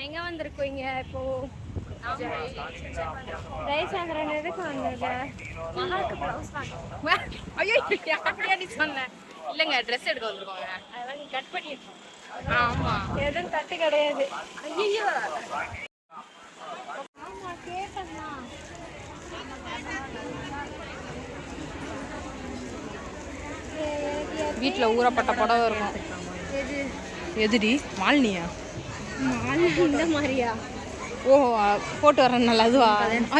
எங்க வந்திருக்கீங்க இப்போ? ஜெயச்சந்திரன் எதுக்கு வந்தீங்க? மகாக்கு ப்ளவுஸ் வாங்க. ஐயோ அப்படியா நீ சொன்ன? இல்லைங்க ட்ரெஸ் எடுக்க வந்துருக்கோங்க. அதெல்லாம் நீ கட் பண்ணி. ஆமா எதுவும் தட்டு கிடையாது. ஐயோ ஆமா கேட்டேன்னா வீட்டில் ஊறப்பட்ட புடவை இருக்கும். எதுடி மாலினியா? மாலினி இந்த மாதிரியா? ஓ போட்டு வரேன் நல்லா அதுவா?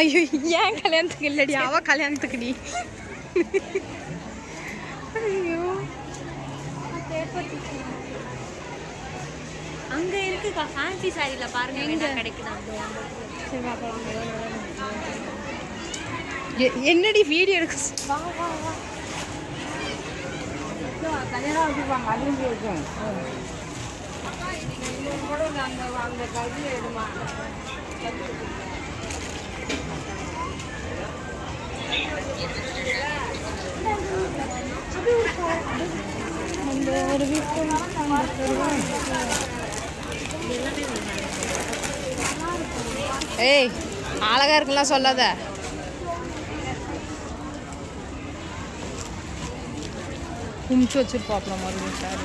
ஐயோ ஏன் கல்யாணத்துக்கு இல்லடி, அவ கல்யாணத்துக்குடி. ஐயோ அங்க இருக்குக்கா ஃபேன்சி சாரில பாருங்க எங்க கிடைக்குது. என்னடி வீடியோ எடுக்க? வா வா வா கல்யாணம் வச்சுப்பாங்க அதுவும் இருக்கும். கூட அந்த கல்வி எடுமா ஒரு வீட்டு ஏய் அழகா இருக்குலாம் சொல்லாத. குமிச்சு வச்சிருப்போம் அப்புறம் மறுபடியும் சார்.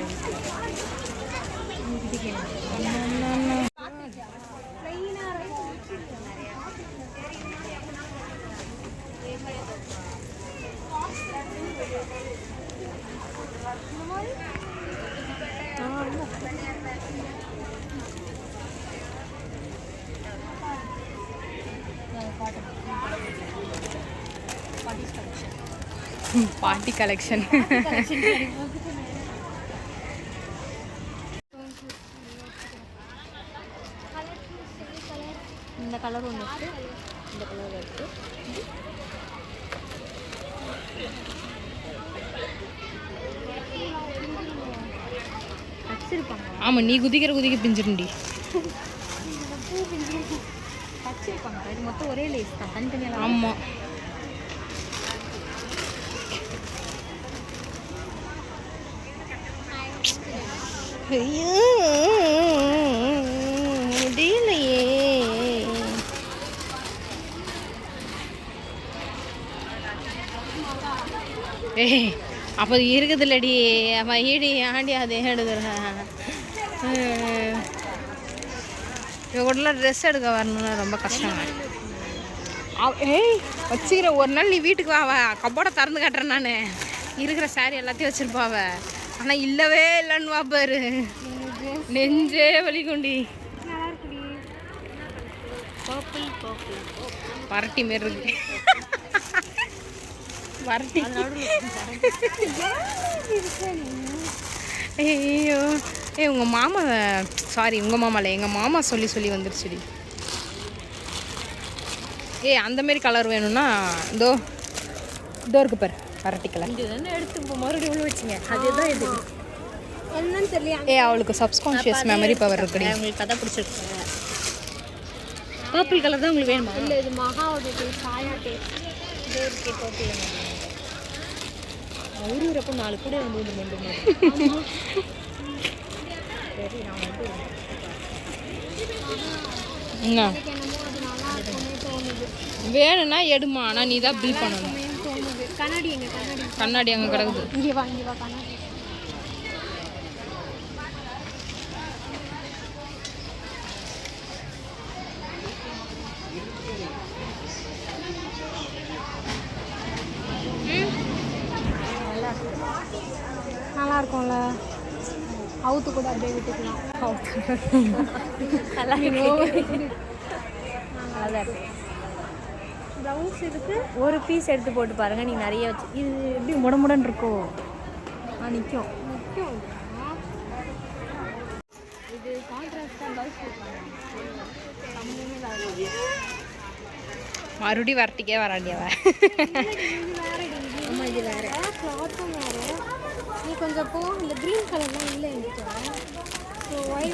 பாட்டி கலெக்ஷன். இந்த கலர் ஒன்று இருக்கு, இந்த கலர் இருக்கு. வச்சிருப்பாங்க. ஆமாம் நீ குதிக்கிற குதிக்க பிஞ்சிருண்டி. வச்சிருப்பாங்க. இது மொத்தம் ஒரே லேஸ் தான், தனித்தனியாக. ஆமாம் முடியலையே. ஏய் அப்போ இருக்குது இல்லடி அப்போ ஈடி ஆண்டி அது எடுக்கிறேன். இவ கூடலாம் ட்ரெஸ் எடுக்க வரணும்னா ரொம்ப கஷ்டம். ஏய் வச்சுக்கிறேன் ஒரு நாள் நீ வீட்டுக்கு வா, கப்போட திறந்து காட்டுறேன். நான் இருக்கிற சாரி எல்லாத்தையும் வச்சுருப்பாவ, ஆனால் இல்லவே இல்லைன்னு வா பாரு. நெஞ்சே வலிக்குண்டி. வரட்டி மாரி இருக்கு. வரட்டி. ஐயோ ஏ உங்கள் மாமா, சாரி உங்கள் மாமாவில் எங்கள் மாமா சொல்லி வந்துருச்சுடி. ஏ அந்தமாரி கலர் வேணும்னா இதோ இருக்கு பாரு வரட்டி கலர். இது தானே எடுத்து மறுபடியும் உள்ள வச்சுங்க. அதுதான் இது என்னன்னு தெரியல. ஏ அவளுக்கு சப்கான்ஷியஸ் மெமரி பவர் இருக்குடி. உங்களுக்கு கதை பிடிச்சிருக்கு. பர்பிள் கலர் தான் உங்களுக்கு வேணுமா? இல்லை இது மகாவோட டேஸ்ட், சாயா டேஸ்ட். இதே இருக்கே பர்பிள். ஊருறப்போ 4 கூட வந்து இது பண்ணுங்க. சரி நான் வந்து என்ன வேணும்னா எடுமா, ஆனால் நீ தான் பில் பண்ணணும். கண்ணாடி எங்க? கண்ணாடி அங்கே கிடக்குது. இங்கே வா கண்ணாடி. நல்லா இருக்கும்ல, அவுத்து கூட அப்படியே விட்டுக்கலாம். நல்லா இருக்கு. ப்ளவுஸ் இதுக்கு ஒரு பீஸ் எடுத்து போட்டு பாருங்கள். நீங்கள் நிறைய வச்சு இது எப்படி முடமுடன் இருக்கோ நிற்கும். இது கான்ட்ராஸ்டாக ப்ளவுஸ் மறுபடியும் வரட்டிக்கே வராண்டியாவ. ஆமாம் இது வேறு கிளாத்தும் வேறு. நீ கொஞ்சம் போ. இந்த க்ரீன் கலர்லாம் இல்லை என்கிட்ட. ஸோ ஒய்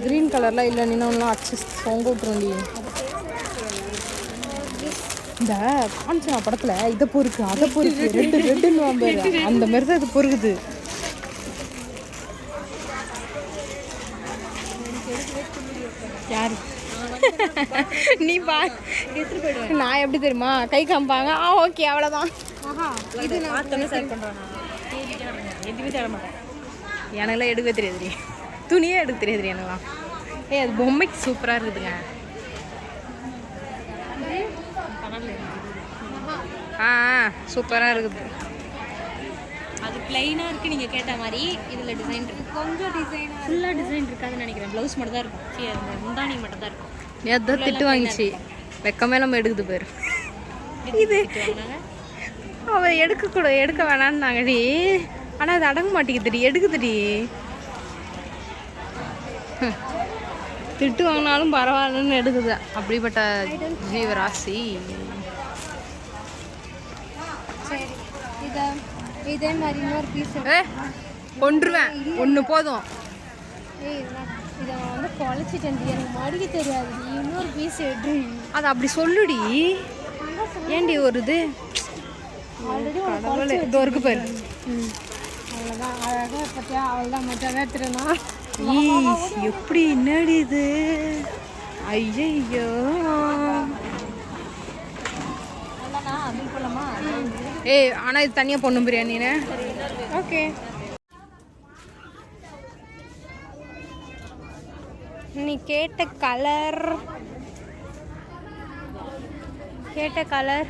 க்ரீன் கலர்லாம் இல்லை, நீ ஒன்றும் அச்சு சொங்க விட்டுருண்டி. இந்த காஞ்சனா படத்தில் இதை பொறுக்கு அதை பொறுக்கு ரெட்டுன்னு அந்த மாதிரி தான் இது பொறுக்குது. யாரு நீ பா நான் எப்படி தெரியுமா கை காமிப்பாங்க ஓகே அவ்வளோதான். இது பார்த்தோன்னே செலக்ட் பண்ணுறேன். எதுவுமே தேட மாட்டேன். எனக்குலாம் எடுக்கவே தெரியாது, துணியே எடுக்க தெரியாது எனக்குலாம். அது பொம்மைக்கு சூப்பராக இருக்குதுங்க. சூப்பராக இருக்குது. அது பிளைனாக இருக்குது நீங்கள் கேட்ட மாதிரி. இதில் டிசைன் இருக்குது, கொஞ்சம் டிசைன் ஃபுல்லாக டிசைன் இருக்காதுன்னு நினைக்கிறேன். ப்ளவுஸ் மட்டும் தான் இருக்கும். சரி, அந்த முந்தானி மட்டும் தான் இருக்கும். ஏதோ திட்டு வாங்கிச்சு வெக்கமே நம்ம எடுக்குது பேர். இது அவள் எடுக்க வேணான்னாங்கடி, ஆனால் அது அடங்க மாட்டேங்குதுடி, எடுக்குதுடி. திட்டு வாங்கினாலும் பரவாயில்லன்னு எடுக்குது. அப்படிப்பட்ட ஜீவராசி. சரி, இதே மாதிரி இன்னொரு பீஸ் கொன்றுவேன், ஒன்று போதும். இதை வந்து குழச்சிட்டேன், எனக்கு மடிக்க தெரியாது. இன்னொரு பீஸ் எடு. அது அப்படி சொல்லுடி. ஏண்டி ஒரு இது ஆல்ரெடி இதோ இருக்கு பேர். அவ்வளோதான், அழகாக பற்றியா அவள்தான் மட்டும் எடுத்துருனா. எப்படி என்னடி இது? ஐயோ அது போலாமா? ஆனால் இது தனியாக பொண்ணு பிரியாணின்னு. ஓகே, நீ கேட்ட கலர்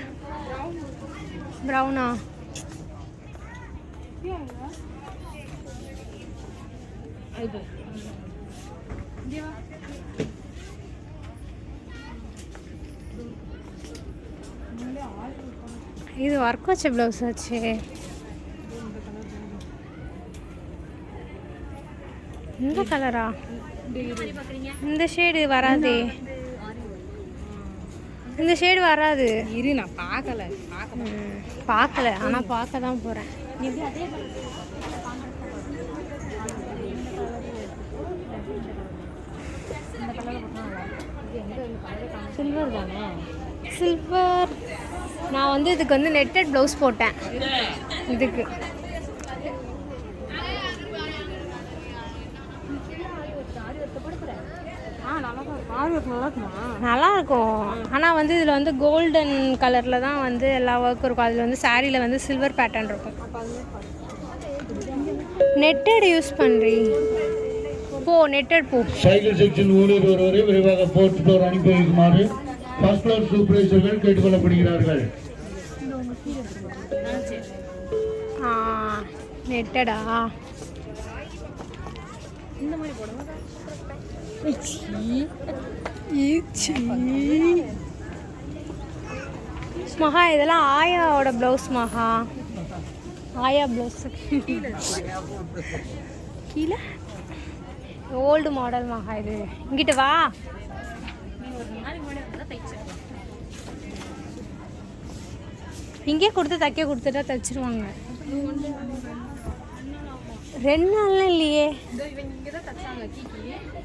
ப்ரௌனா? இது ஒர்க் வச்ச ப்ளவுஸ் ஆச்சு. இந்த கலரா? இந்த ஷேடு வராதே, இந்த ஷேடு வராது. இரு, நான் பார்க்கல ஆனால் பார்க்க தான் போகிறேன். சில்வர் தானே? சில்வர். நான் வந்து இதுக்கு வந்து நெட்டட் ப்ளவுஸ் போட்டேன். இதுக்கு நல்லா இருக்கும். ஆனால் வந்து இதில் வந்து கோல்டன் கலரில் தான் வந்து எல்லா ஒர்க்கும் இருக்கும். அதில் வந்து சாரியில் வந்து சில்வர் பேட்டர்ன் இருக்கும். நெட்டட் யூஸ் பண்ணுறீ போ, நெட்டட் போ. சைக்கிள் செக்ஷன் ஊழியர் ஒருவரை விரைவாக போர்ட் ஃப்ளோர் அனுப்பி வைக்குமாறு ஃபர்ஸ்ட் ஃப்ளோர் சூப்பர்வைசர்கள் கேட்டுக்கொள்ளப்படுகிறார்கள். நெட்டடா? இந்த மாதிரி போடுங்க. மகா இதெல்லாம் ஆயாவோட ப்ளவுஸ். மகா ஆயா ப்ளவுஸ் கீழே ஓல்டு மாடல். மகா இது இங்கிட்ட வா. இங்கே கொடுத்து தைக்க கொடுத்துட்டா தைச்சிருவாங்க. 2 நாள்லாம் இல்லையே,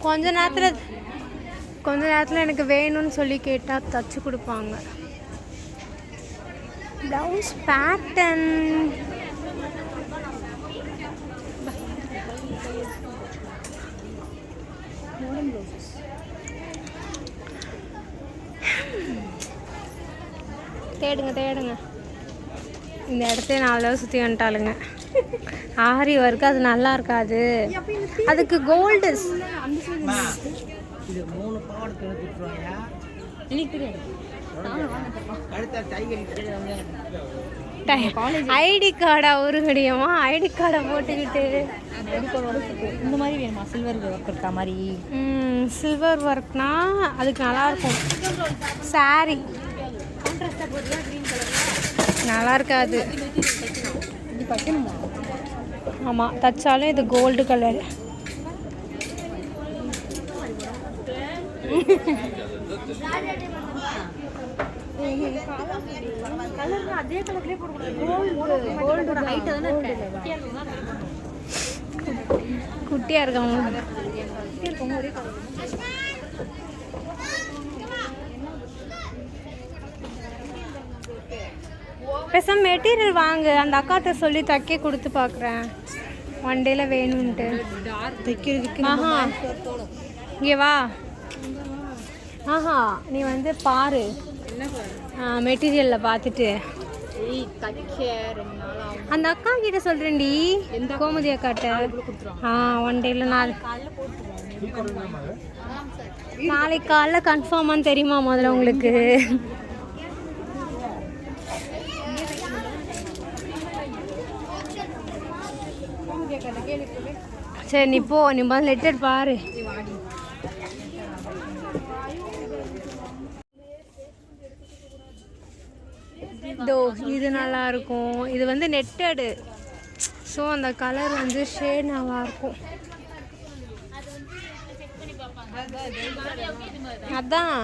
கொஞ்ச நேரத்தில் எனக்கு வேணும்னு சொல்லி கேட்டால் தைச்சி கொடுப்பாங்க. ப்ளவுஸ் பேட்டர்ன் தேடுங்க. இந்த இடத்தையே 4 தடவை சுற்றி வந்துட்டாளுங்க. ஆரி ஒர்க்கு அது நல்லா இருக்காது, அதுக்கு கோல்டு. ஐடி கார்டா ஒரு கடியமா? ஐடி கார்டை போட்டுக்கிட்டு இந்த மாதிரி வேணுமா? சில்வர் ஒர்க் இருக்கா மாதிரி? சில்வர் ஒர்க்னா அதுக்கு நல்லாயிருக்கும். சாரி நல்லா இருக்காது. ஆமாம், தைச்சாலும் இது கோல்டு கலர். அதே கலர்லேயே போடக்கூடாது. குட்டியாக இருக்காங்க. பேசாம மெட்டீரியல் வாங்க, அந்த அக்காட்ட சொல்லி தைக்க கொடுத்து பார்க்குறேன். 1 டேல வேணும்ன்ட்டு தைக்கிறதுக்கு இங்கே வா. ஆஹா நீ வந்து பாரு என்ன பாரு மெட்டீரியலில் பார்த்துட்டு தைக்க 2 நாள் ஆகும். அந்த அக்கா கிட்ட சொல்கிறேன்டி எந்த கோமதி அக்காட்ட ஒன் டேயில் நாளைக்கு காலைல கன்ஃபார்மான்னு தெரியுமா முதல்ல உங்களுக்கு? சரி நீ போ, நீ முதல்ல லெட்டர் பாரு. இதோ இது நல்லா இருக்கும். இது வந்து நெட்டடு, ஸோ அந்த கலர் வந்து ஷேட் நல்லா இருக்கும். அதான்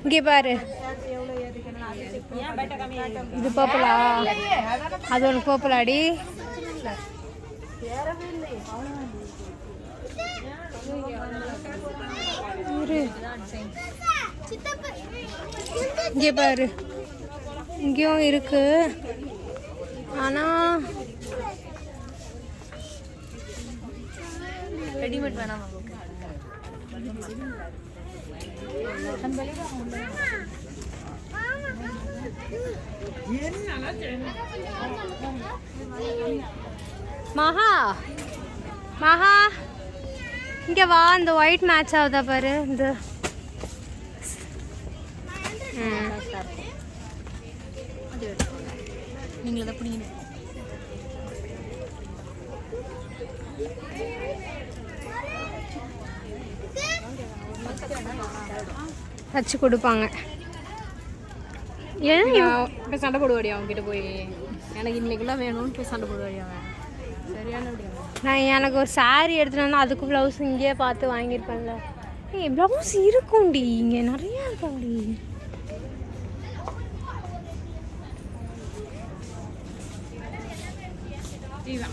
இங்கே பாரு, இது பர்பிளா? அது ஒன்று பர்பிளாடி. இங்கே பாரு, இங்கேயும் இருக்கு. ஆனால் ரெடிமேட் வேணாமா? மகா மகா இங்கே வா, இந்த ஒயிட் மேட்ச் ஆகுதா பாரு. இந்த நீங்கள தான் பிடிங்க. வச்சு கொடுப்பாங்க. ஏன் இப்போ சண்டை போடுவாடி அவங்ககிட்ட போய், எனக்கு இன்னைக்குலாம் வேணும்னு போய் சண்டை போடுவாடி அவன். சரியான நான் எனக்கு ஒரு சாரீ எடுத்துகிட்டு வந்தால் அதுக்கு ப்ளவுஸ் இங்கேயே பார்த்து வாங்கியிருப்பேன்ல. ஏய் ப்ளவுஸ் இருக்கும்டி, இங்கே நிறையா இருக்கும்டி.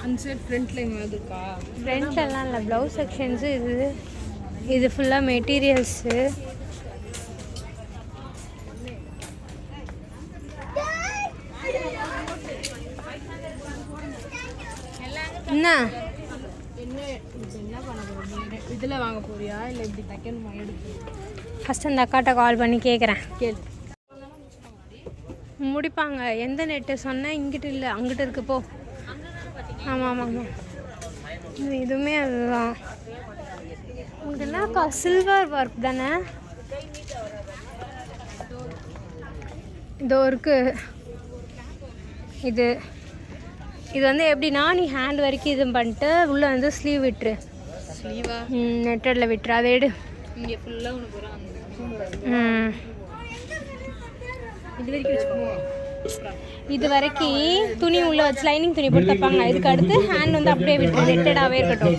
அன்சைட் ஃப்ரண்ட்டில் இங்கே இருக்கா? ஃப்ரண்ட்லலாம் இல்லை, ப்ளவுஸ் செக்ஷன்ஸு. இது ஃபுல்லாக மெட்டீரியல்ஸு. என்ன என்ன பண்ண போகிறீங்க? இதில் வாங்க போறியா இல்லை இப்படி தைக்கணுமா? எடுத்து ஃபஸ்ட் அந்த அக்காட்ட கால் பண்ணி கேட்குறேன். கேளு. முடிப்பாங்க. எந்த நெட்டு சொன்னேன்? இங்கிட்டு இல்லை, அங்கிட்டு இருக்கு போ. ஆமாம் ஆமாம் ஆமாம், இதுவுமே அதுதான். இதெல்லாம் சில்வர் ஒர்க் தானே? இதோ இருக்கு. இது இது வந்து எப்படின்னா, நீ ஹேண்ட் வரைக்கும் இது பண்ணிட்டு உள்ளே வந்து ஸ்லீவ் விட்டுரு. ஸ்லீவா? நெட்டடில் விட்டுரு. அதை எடு. இங்கே ஃபுல்லாக ஒன்று போகிறோம். இது வரைக்கும் வச்சுக்கோங்க. இது வரைக்கும் துணி உள்ள வச்சு லைனிங் துணி போட்டு தைப்பாங்க. இதுக்கு அடுத்து ஹேண்ட் வந்து அப்படியே விட்டு நெட்டடாகவே இருக்கட்டும்.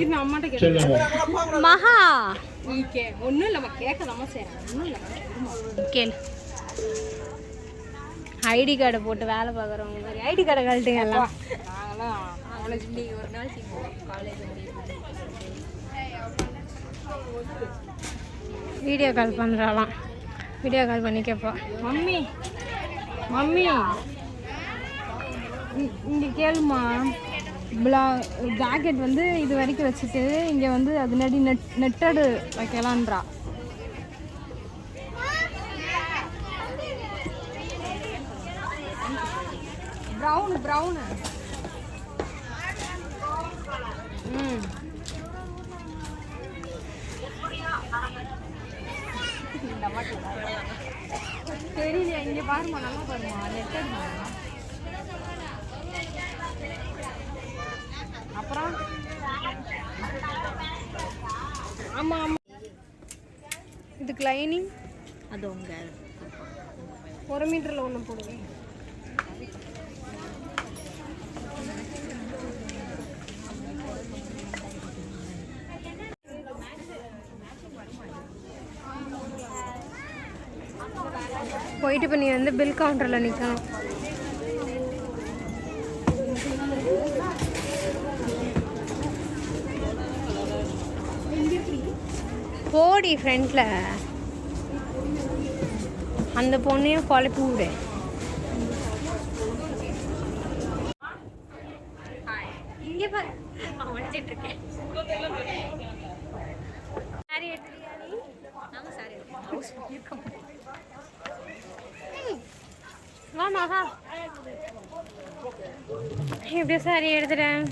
இது அம்மாட்ட கேட்க. மகா ஒன்றும் இல்லைம்மா, கேட்கலாமா? சரி ஒன்றும் இல்லை, கேளு. ஐடி கார்டை போட்டு வேலை பார்க்குறவங்க மாதிரி ஐடி கார்டை கழட்டுங்க எல்லாம். நாங்களாம் காலேஜ் முடியும் ஒரு நாள் காலேஜ் முடியும். Video call பண்ணுறாலாம். வீடியோ கால் பண்ணி கேட்பா. மம்மி மம்மி இங்கே கேளுமா, ஜாக்கெட் வந்து இது வரைக்கும் வச்சுட்டு இங்கே வந்து அதனாடி நெட்டடு வைக்கலான்றா. ப்ரௌனு தெரியல. இங்கே பாருமா, நல்லா பாருமா, நெட்டடுமா. அப்புறம் ஆமாம் ஆமாம், இதுக்கு லைனிங் அது உங்கள் 1 மீட்டரில் ஒன்று போடுவேன். போயிட்டு இப்போ நீ வந்து பில் கவுண்டரில் நிற்கணும். போடி ஃப்ரண்ட்ல அந்த பொண்ணையும் குழப்பி விடு. இங்கே பாரு, நாங்கள் சாரி வாமா வா எப்படியோ சாரி எடுத்துட்டேன்.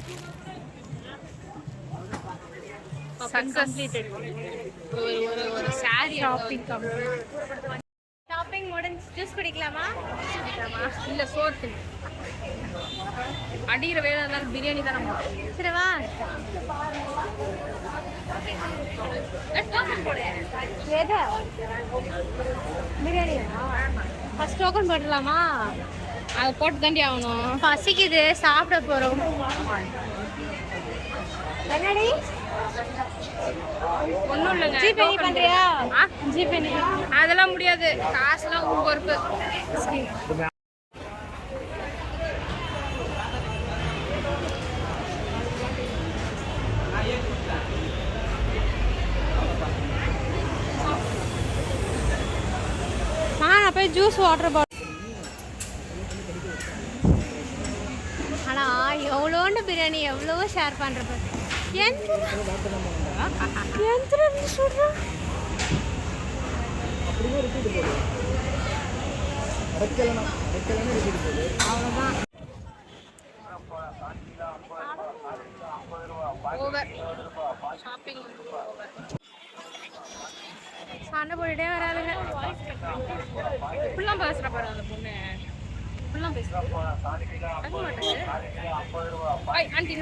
ஒரு சாரி ஷாப்பிங் முடிஞ்சு ஜூஸ் குடிக்கலாமா? இல்லை சோறு அடிக்கிற வேலை இருந்தாலும் பிரியாணி தானே. சரி வா. எதை பிரியாணி ஃபர்ஸ்ட் டோக்கன் போட்டுடலாமா? அதை போட்டு தாண்டி ஆகணும். பசிக்குது சாப்பிட போகிறோம். என்னடி ஒன்றும் இல்லைங்க. ஜிபே நீ பண்ணுறியா? ஜிபே அதெல்லாம் முடியாது, காசுலாம் உங்க பொறுப்பு. நான் போய் ஜூஸ் வாட்டர் பாட்டில். ஆனால் எவ்வளோன்னு பிரியாணி எவ்வளவோ ஷேர் பண்ணுறப்ப சொல்கிறேன். அவ்வளோதான். Over shopping over. சண்டை போட்டுட்டே வராதுங்க. இப்படிலாம் பேசுகிற பாரு அந்த பொண்ணு. இப்படிலாம் பேசுகிறேன் ஆண்டி.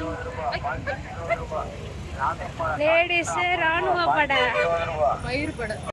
லேடிஸு ராணுவ படை மயிறு படம்.